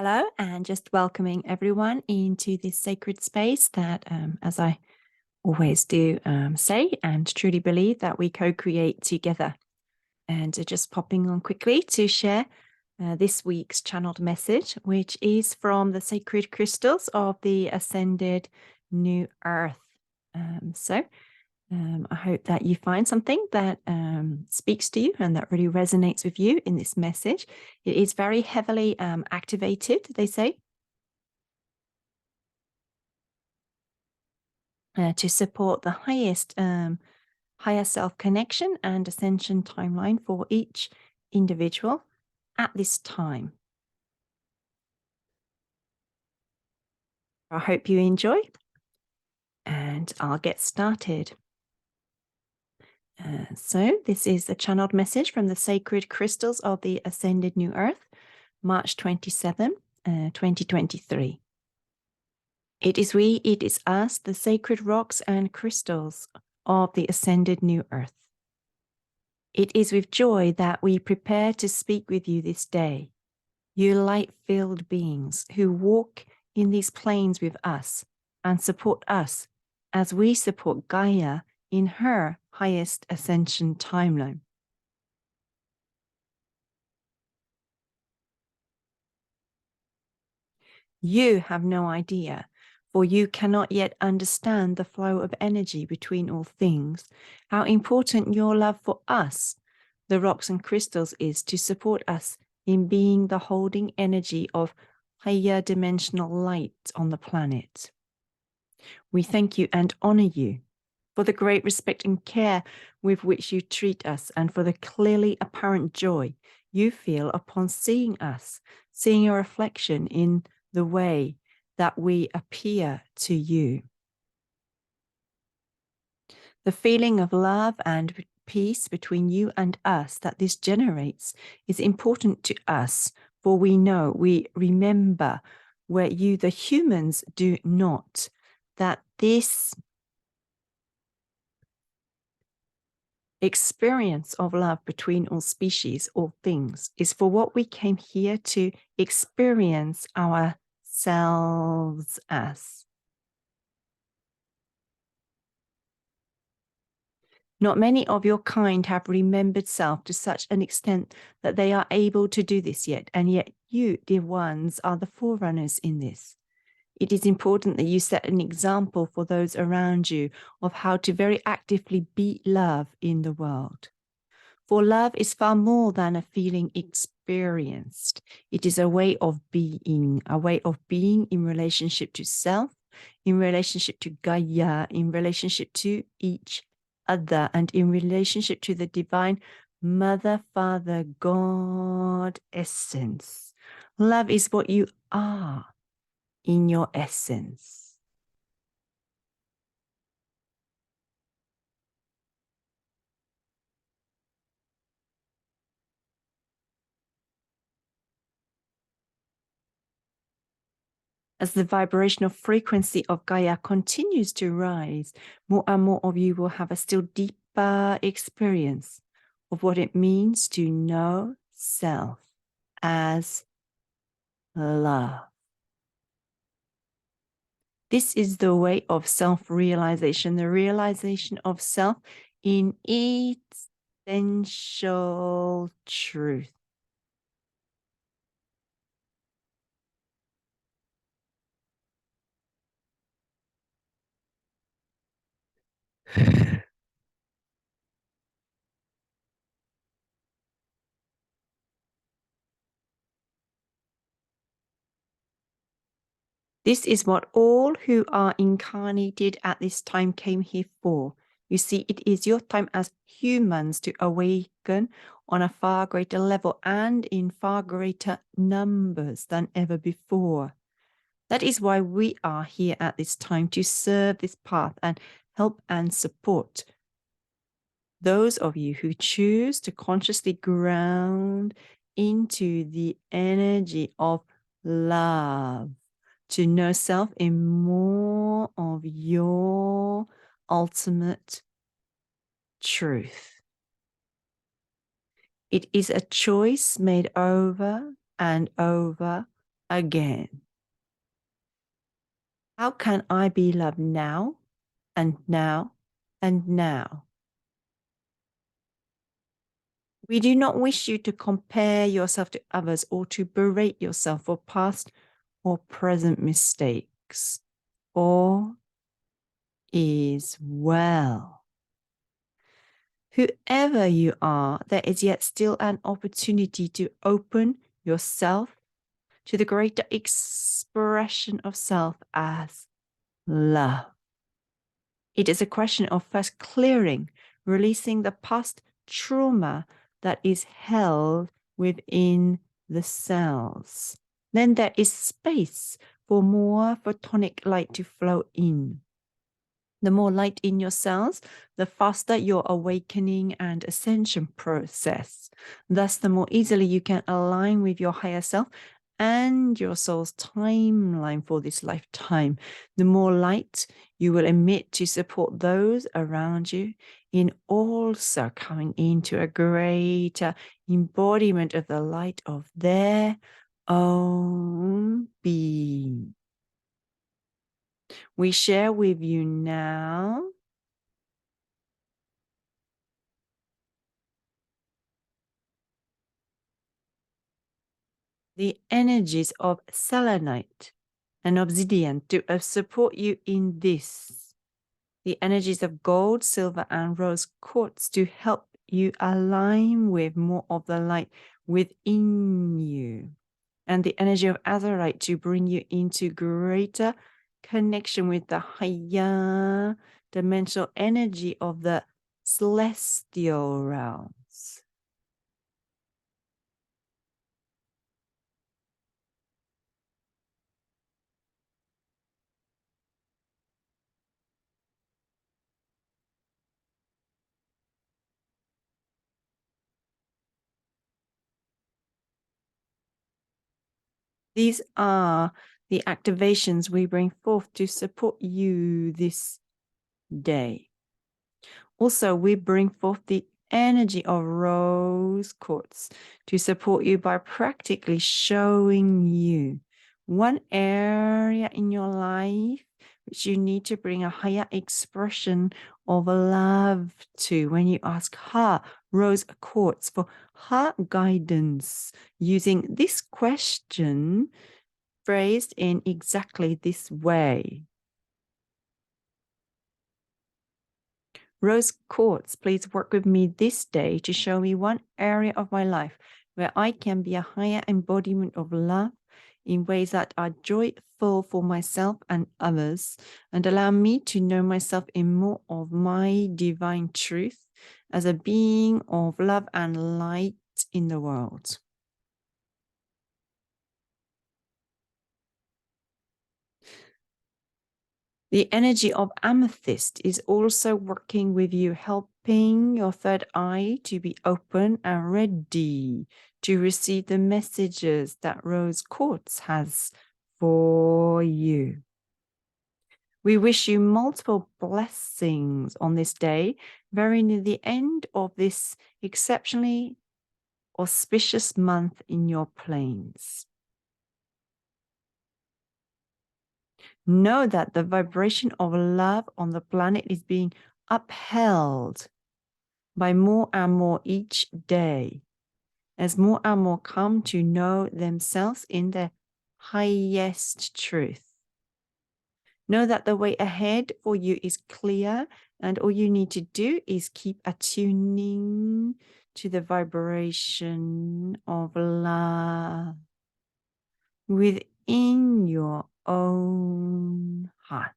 Hello, and just welcoming everyone into this sacred space that, as I always do say and truly believe, that we co-create together. And just popping on quickly to share this week's channeled message, which is from the sacred crystals of the Ascended New Earth. I hope that you find something that speaks to you and that really resonates with you in this message. It is very heavily activated, they say, to support the highest higher self connection and ascension timeline for each individual at this time. I hope you enjoy, and I'll get started. So this is the channeled message from the sacred crystals of the Ascended New Earth, March 27, 2023. It is we, it is us, the sacred rocks and crystals of the Ascended New Earth. It is with joy that we prepare to speak with you this day, you light-filled beings who walk in these planes with us and support us as we support Gaia in her highest ascension timeline. You have no idea, for you cannot yet understand the flow of energy between all things, how important your love for us, the rocks and crystals, is to support us in being the holding energy of higher dimensional light on the planet. We thank you and honor you for the great respect and care with which you treat us, and for the clearly apparent joy you feel upon seeing us, seeing your reflection in the way that we appear to you. The feeling of love and peace between you and us that this generates is important to us, for we know, we remember, where you, the humans, do not, that this experience of love between all species, all things, is for what we came here to experience ourselves as. Not many of your kind have remembered self to such an extent that they are able to do this yet, and yet you, dear ones, are the forerunners in this. It is important that you set an example for those around you of how to very actively be love in the world. For love is far more than a feeling experienced. It is a way of being in relationship to self, in relationship to Gaia, in relationship to each other, and in relationship to the divine Mother, Father, God essence. Love is what you are in your essence. As the vibrational frequency of Gaia continues to rise, more and more of you will have a still deeper experience of what it means to know self as love. This is the way of self-realization, the realization of self in its essential truth. This is what all who are incarnated at this time came here for. You see, it is your time as humans to awaken on a far greater level and in far greater numbers than ever before. That is why we are here at this time, to serve this path and help and support those of you who choose to consciously ground into the energy of love, to know self in more of your ultimate truth. It is a choice made over and over again. How can I be loved now and now and now? We do not wish you to compare yourself to others or to berate yourself for past or present mistakes. All is well. Whoever you are, there is yet still an opportunity to open yourself to the greater expression of self as love. It is a question of first clearing, releasing the past trauma that is held within the cells. Then there is space for more photonic light to flow in. The more light in your cells, the faster your awakening and ascension process. Thus, the more easily you can align with your higher self and your soul's timeline for this lifetime. The more light you will emit to support those around you in also coming into a greater embodiment of the light of their own being. We share with you now the energies of selenite and obsidian to support you in this. The energies of gold, silver, and rose quartz to help you align with more of the light within you. And the energy of azurite to bring you into greater connection with the higher dimensional energy of the celestial realms. These are the activations we bring forth to support you this day. Also, we bring forth the energy of rose quartz to support you by practically showing you one area in your life which you need to bring a higher expression of love to when you ask her, rose quartz, for her guidance using this question phrased in exactly this way. Rose quartz, please work with me this day to show me one area of my life where I can be a higher embodiment of love in ways that are joyful for myself and others, and allow me to know myself in more of my divine truth as a being of love and light in the world. The energy of amethyst is also working with you, helping your third eye to be open and ready to receive the messages that rose quartz has for you. We wish you multiple blessings on this day, very near the end of this exceptionally auspicious month in your planes. Know that the vibration of love on the planet is being upheld by more and more each day, as more and more come to know themselves in their highest truth. Know that the way ahead for you is clear, and all you need to do is keep attuning to the vibration of love within your own heart.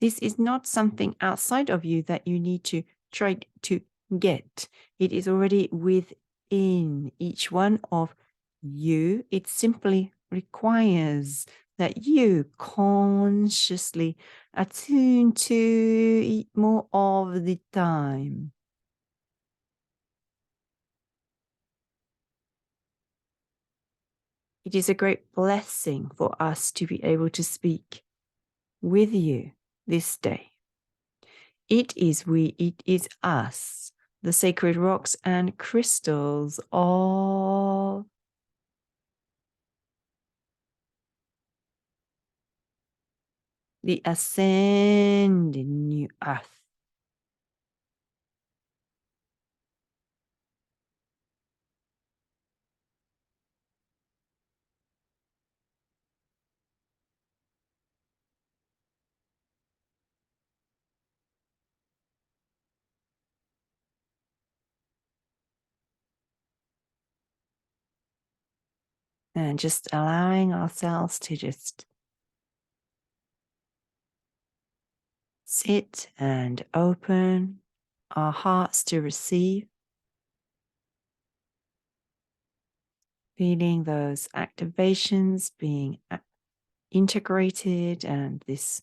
This is not something outside of you that you need to try to get. It is already within each one of you. It simply requires that you consciously attune to it more of the time. It is a great blessing for us to be able to speak with you this day. It is we, it is us, the sacred rocks and crystals of the ascending new earth. And just allowing ourselves to just sit and open our hearts to receive, feeling those activations being integrated and this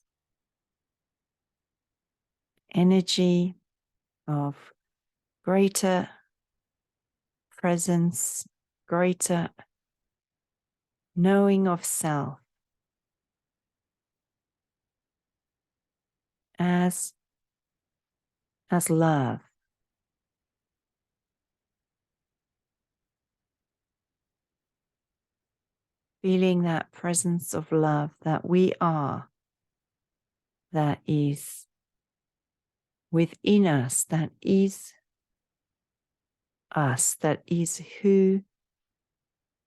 energy of greater presence, greater knowing of self as love. Feeling that presence of love that we are, that is within us, that is us, that is who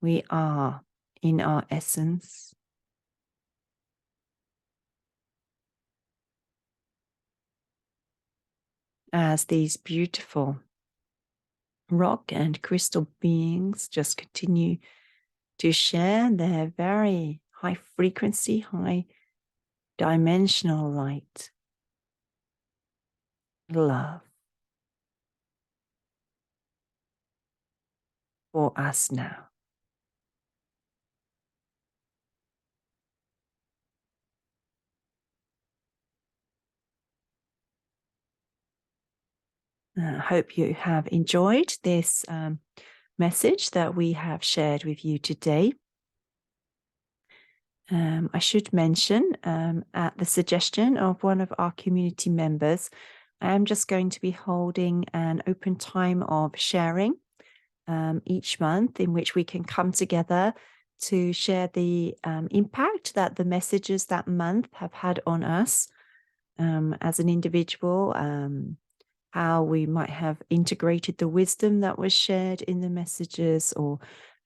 we are in our essence. As these beautiful rock and crystal beings just continue to share their very high frequency, high dimensional light, love for us now. I hope you have enjoyed this message that we have shared with you today. I should mention, at the suggestion of one of our community members, I am just going to be holding an open time of sharing each month in which we can come together to share the impact that the messages that month have had on us as an individual, how we might have integrated the wisdom that was shared in the messages, or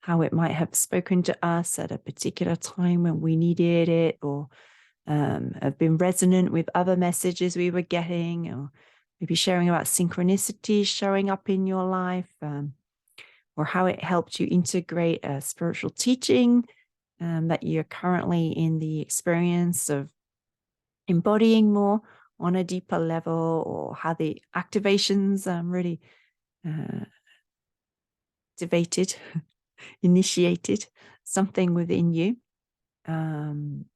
how it might have spoken to us at a particular time when we needed it, or have been resonant with other messages we were getting, or maybe sharing about synchronicities showing up in your life, or how it helped you integrate a spiritual teaching that you're currently in the experience of embodying more on a deeper level, or how the activations really activated, initiated something within you. And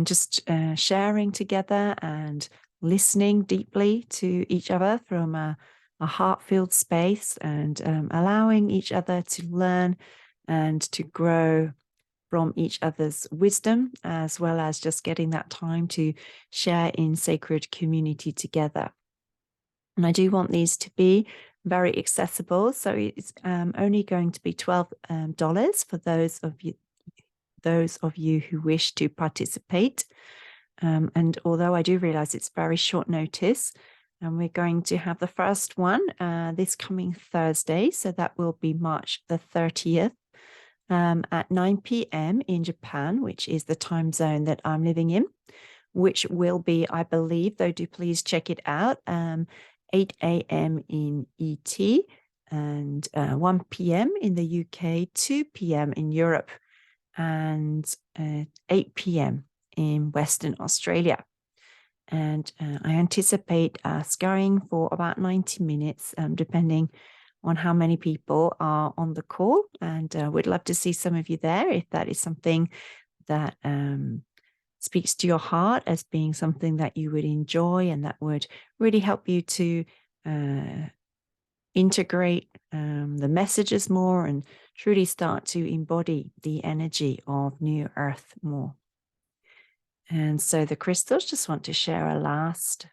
just sharing together and listening deeply to each other from a heart-filled space, and allowing each other to learn and to grow from each other's wisdom, as well as just getting that time to share in sacred community together. And I do want these to be very accessible, so it's only going to be $12 for those of you who wish to participate. And although I do realize it's very short notice, and we're going to have the first one this coming Thursday, so that will be March the 30th. At 9 p.m. in Japan, which is the time zone that I'm living in, which will be, I believe, though do please check it out, 8 a.m. in ET, and 1 p.m. in the UK, 2 p.m. in Europe, and 8 p.m. in Western Australia. And I anticipate us going for about 90 minutes, depending on how many people are on the call, and we'd love to see some of you there if that is something that speaks to your heart as being something that you would enjoy and that would really help you to integrate the messages more and truly start to embody the energy of New Earth more. And so the crystals just want to share a last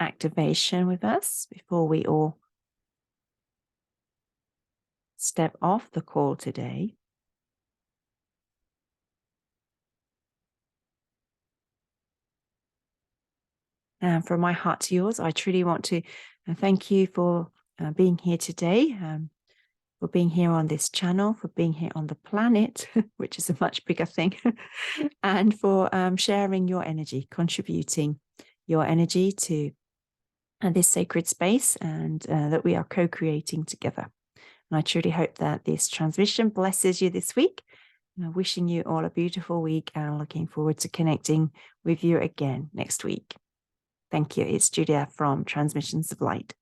activation with us before we all step off the call today. And from my heart to yours, I truly want to thank you for being here today, for being here on this channel, for being here on the planet, which is a much bigger thing, and for sharing your energy, contributing your energy to this sacred space, and that we are co-creating together. And I truly hope that this transmission blesses you this week. Wishing you all a beautiful week and looking forward to connecting with you again next week. Thank you. It's Julia from Transmissions of Light.